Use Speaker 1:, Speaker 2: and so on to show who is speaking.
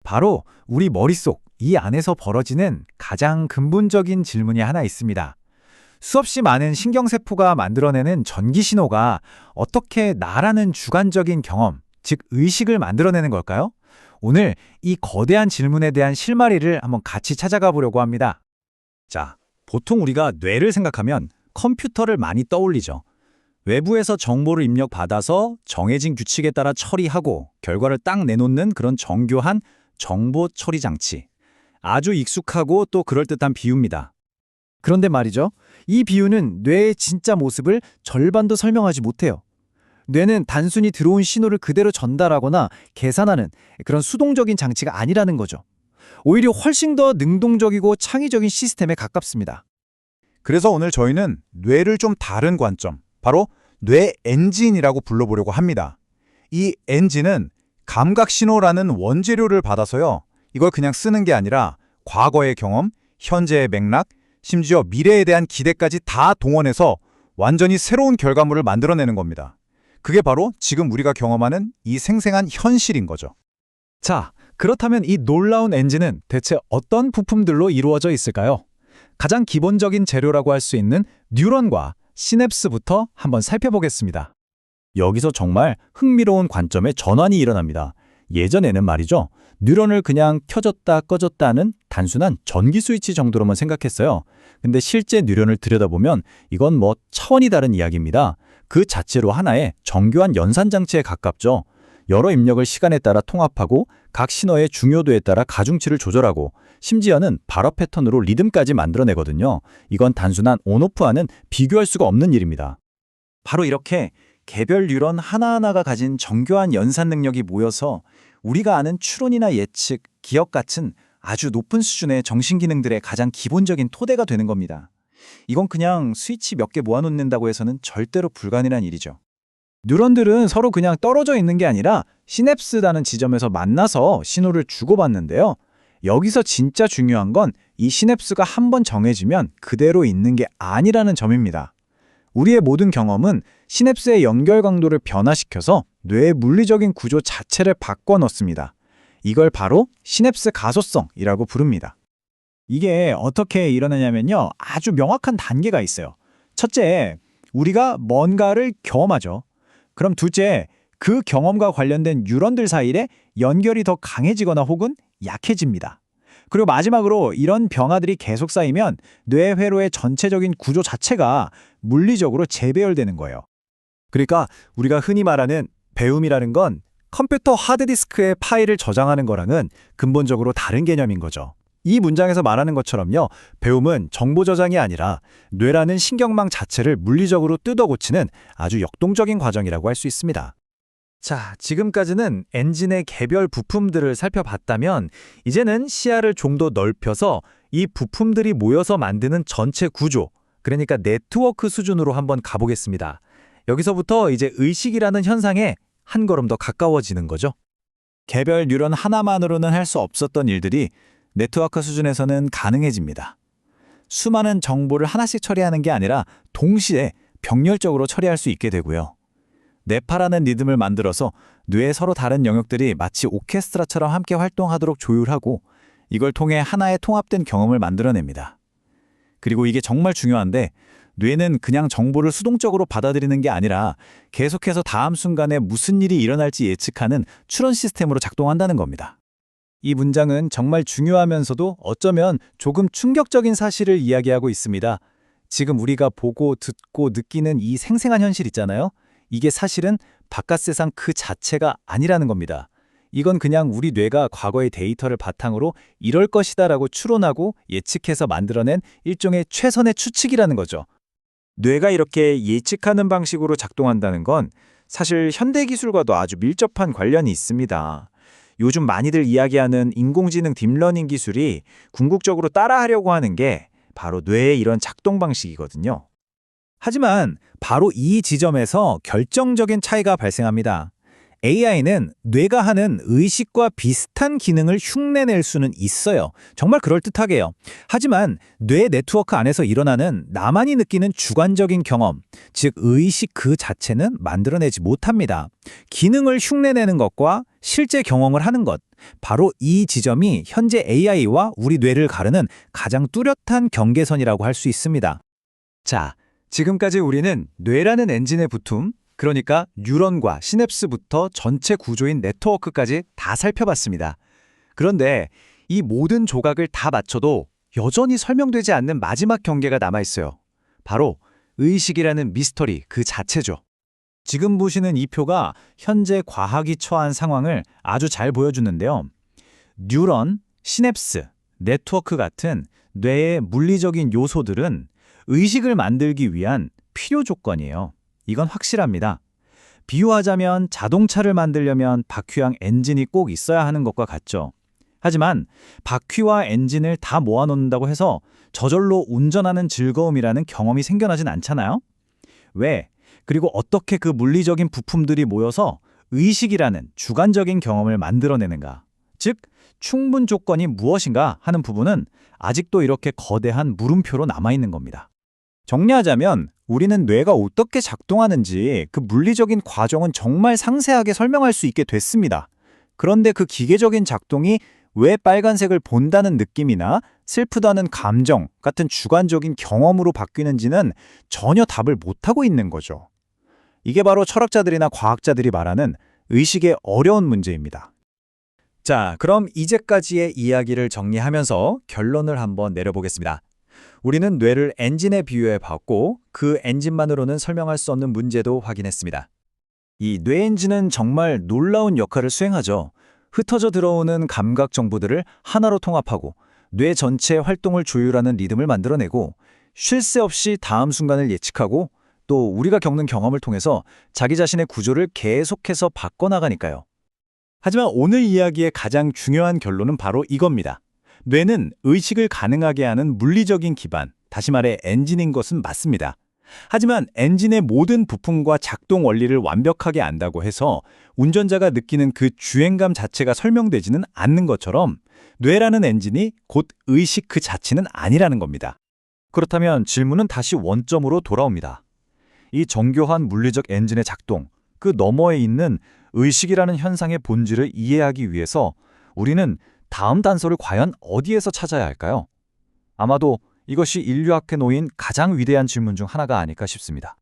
Speaker 1: 바로 우리 머릿속 이 안에서 벌어지는 가장 근본적인 질문이 하나 있습니다. 수없이 많은 신경세포가 만들어내는 전기 신호가 어떻게 나라는 주관적인 경험, 즉 의식을 만들어내는 걸까요? 오늘 이 거대한 질문에 대한 실마리를 한번 같이 찾아가 보려고 합니다.
Speaker 2: 자, 보통 우리가 뇌를 생각하면 컴퓨터를 많이 떠올리죠. 외부에서 정보를 입력받아서 정해진 규칙에 따라 처리하고 결과를 딱 내놓는 그런 정교한 정보 처리 장치. 아주 익숙하고 또 그럴듯한 비유입니다.
Speaker 3: 그런데 말이죠. 이 비유는 뇌의 진짜 모습을 절반도 설명하지 못해요. 뇌는 단순히 들어온 신호를 그대로 전달하거나 계산하는 그런 수동적인 장치가 아니라는 거죠. 오히려 훨씬 더 능동적이고 창의적인 시스템에 가깝습니다.
Speaker 4: 그래서 오늘 저희는 뇌를 좀 다른 관점, 바로 뇌 엔진이라고 불러보려고 합니다. 이 엔진은 감각 신호라는 원재료를 받아서요. 이걸 그냥 쓰는 게 아니라 과거의 경험, 현재의 맥락, 심지어 미래에 대한 기대까지 다 동원해서 완전히 새로운 결과물을 만들어내는 겁니다. 그게 바로 지금 우리가 경험하는 이 생생한 현실인 거죠.
Speaker 1: 자, 그렇다면 이 놀라운 엔진은 대체 어떤 부품들로 이루어져 있을까요? 가장 기본적인 재료라고 할 수 있는 뉴런과 시냅스부터 한번 살펴보겠습니다.
Speaker 2: 여기서 정말 흥미로운 관점의 전환이 일어납니다. 예전에는 말이죠. 뉴런을 그냥 켜졌다 꺼졌다는 단순한 전기 스위치 정도로만 생각했어요. 근데 실제 뉴런을 들여다보면 이건 뭐 차원이 다른 이야기입니다. 그 자체로 하나의 정교한 연산장치에 가깝죠. 여러 입력을 시간에 따라 통합하고 각 신호의 중요도에 따라 가중치를 조절하고 심지어는 발화 패턴으로 리듬까지 만들어내거든요. 이건 단순한 온오프와는 비교할 수가 없는 일입니다.
Speaker 1: 바로 이렇게 개별 뉴런 하나하나가 가진 정교한 연산 능력이 모여서 우리가 아는 추론이나 예측, 기억 같은 아주 높은 수준의 정신기능들의 가장 기본적인 토대가 되는 겁니다. 이건 그냥 스위치 몇 개 모아놓는다고 해서는 절대로 불가능한 일이죠. 뉴런들은 서로 그냥 떨어져 있는 게 아니라 시냅스라는 지점에서 만나서 신호를 주고받는데요. 여기서 진짜 중요한 건 이 시냅스가 한번 정해지면 그대로 있는 게 아니라는 점입니다. 우리의 모든 경험은 시냅스의 연결 강도를 변화시켜서 뇌의 물리적인 구조 자체를 바꿔 넣습니다. 이걸 바로 시냅스 가소성이라고 부릅니다. 이게 어떻게 일어나냐면요. 아주 명확한 단계가 있어요. 첫째, 우리가 뭔가를 경험하죠. 그럼 둘째, 그 경험과 관련된 뉴런들 사이에 연결이 더 강해지거나 혹은 약해집니다. 그리고 마지막으로 이런 변화들이 계속 쌓이면 뇌 회로의 전체적인 구조 자체가 물리적으로 재배열되는 거예요.
Speaker 3: 그러니까 우리가 흔히 말하는 배움이라는 건 컴퓨터 하드디스크에 파일을 저장하는 거랑은 근본적으로 다른 개념인 거죠. 이 문장에서 말하는 것처럼요. 배움은 정보 저장이 아니라 뇌라는 신경망 자체를 물리적으로 뜯어 고치는 아주 역동적인 과정이라고 할 수 있습니다. 자, 지금까지는 엔진의 개별 부품들을 살펴봤다면 이제는 시야를 좀 더 넓혀서 이 부품들이 모여서 만드는 전체 구조, 그러니까 네트워크 수준으로 한번 가보겠습니다. 여기서부터 이제 의식이라는 현상에 한 걸음 더 가까워지는 거죠. 개별 뉴런 하나만으로는 할 수 없었던 일들이 네트워크 수준에서는 가능해집니다. 수많은 정보를 하나씩 처리하는 게 아니라 동시에 병렬적으로 처리할 수 있게 되고요. 뇌파라는 리듬을 만들어서 뇌의 서로 다른 영역들이 마치 오케스트라처럼 함께 활동하도록 조율하고 이걸 통해 하나의 통합된 경험을 만들어냅니다. 그리고 이게 정말 중요한데 뇌는 그냥 정보를 수동적으로 받아들이는 게 아니라 계속해서 다음 순간에 무슨 일이 일어날지 예측하는 추론 시스템으로 작동한다는 겁니다. 이 문장은 정말 중요하면서도 어쩌면 조금 충격적인 사실을 이야기하고 있습니다. 지금 우리가 보고 듣고 느끼는 이 생생한 현실 있잖아요. 이게 사실은 바깥 세상 그 자체가 아니라는 겁니다. 이건 그냥 우리 뇌가 과거의 데이터를 바탕으로 이럴 것이다라고 추론하고 예측해서 만들어낸 일종의 최선의 추측이라는 거죠. 뇌가 이렇게 예측하는 방식으로 작동한다는 건 사실 현대기술과도 아주 밀접한 관련이 있습니다. 요즘 많이들 이야기하는 인공지능 딥러닝 기술이 궁극적으로 따라하려고 하는 게 바로 뇌의 이런 작동 방식이거든요. 하지만 바로 이 지점에서 결정적인 차이가 발생합니다. AI는 뇌가 하는 의식과 비슷한 기능을 흉내낼 수는 있어요. 정말 그럴듯하게요. 하지만 뇌 네트워크 안에서 일어나는 나만이 느끼는 주관적인 경험, 즉 의식 그 자체는 만들어내지 못합니다. 기능을 흉내내는 것과
Speaker 2: 실제 경험을 하는 것. 바로 이 지점이 현재 AI와 우리 뇌를 가르는 가장 뚜렷한 경계선이라고 할 수 있습니다.
Speaker 3: 자, 지금까지 우리는 뇌라는 엔진의 부품, 그러니까 뉴런과 시냅스부터 전체 구조인 네트워크까지 다 살펴봤습니다. 그런데 이 모든 조각을 다 맞춰도 여전히 설명되지 않는 마지막 경계가 남아있어요. 바로 의식이라는 미스터리 그 자체죠.
Speaker 2: 지금 보시는 이 표가 현재 과학이 처한 상황을 아주 잘 보여주는데요. 뉴런, 시냅스, 네트워크 같은 뇌의 물리적인 요소들은 의식을 만들기 위한 필요 조건이에요. 이건 확실합니다. 비유하자면 자동차를 만들려면 바퀴랑 엔진이 꼭 있어야 하는 것과 같죠. 하지만 바퀴와 엔진을 다 모아놓는다고 해서 저절로 운전하는 즐거움이라는 경험이 생겨나진 않잖아요. 왜? 그리고 어떻게 그 물리적인 부품들이 모여서 의식이라는 주관적인 경험을 만들어내는가? 즉, 충분 조건이 무엇인가 하는 부분은 아직도 이렇게 거대한 물음표로 남아있는 겁니다.
Speaker 1: 정리하자면 우리는 뇌가 어떻게 작동하는지 그 물리적인 과정은 정말 상세하게 설명할 수 있게 됐습니다. 그런데 그 기계적인 작동이 왜 빨간색을 본다는 느낌이나 슬프다는 감정 같은 주관적인 경험으로 바뀌는지는 전혀 답을 못하고 있는 거죠. 이게 바로 철학자들이나 과학자들이 말하는 의식의 어려운 문제입니다.
Speaker 2: 자, 그럼 이제까지의 이야기를 정리하면서 결론을 한번 내려보겠습니다. 우리는 뇌를 엔진에 비유해 봤고 그 엔진만으로는 설명할 수 없는 문제도 확인했습니다.
Speaker 1: 이 뇌 엔진은 정말 놀라운 역할을 수행하죠. 흩어져 들어오는 감각 정보들을 하나로 통합하고 뇌 전체의 활동을 조율하는 리듬을 만들어내고 쉴 새 없이 다음 순간을 예측하고 또 우리가 겪는 경험을 통해서 자기 자신의 구조를 계속해서 바꿔나가니까요.
Speaker 2: 하지만 오늘 이야기의 가장 중요한 결론은 바로 이겁니다. 뇌는 의식을 가능하게 하는 물리적인 기반, 다시 말해 엔진인 것은 맞습니다. 하지만 엔진의 모든 부품과 작동 원리를 완벽하게 안다고 해서 운전자가 느끼는 그 주행감 자체가 설명되지는 않는 것처럼 뇌라는 엔진이 곧 의식 그 자체는 아니라는 겁니다.
Speaker 1: 그렇다면 질문은 다시 원점으로 돌아옵니다. 이 정교한 물리적 엔진의 작동, 그 너머에 있는 의식이라는 현상의 본질을 이해하기 위해서 우리는 다음 단서를 과연 어디에서 찾아야 할까요? 아마도 이것이 인류학에 놓인 가장 위대한 질문 중 하나가 아닐까 싶습니다.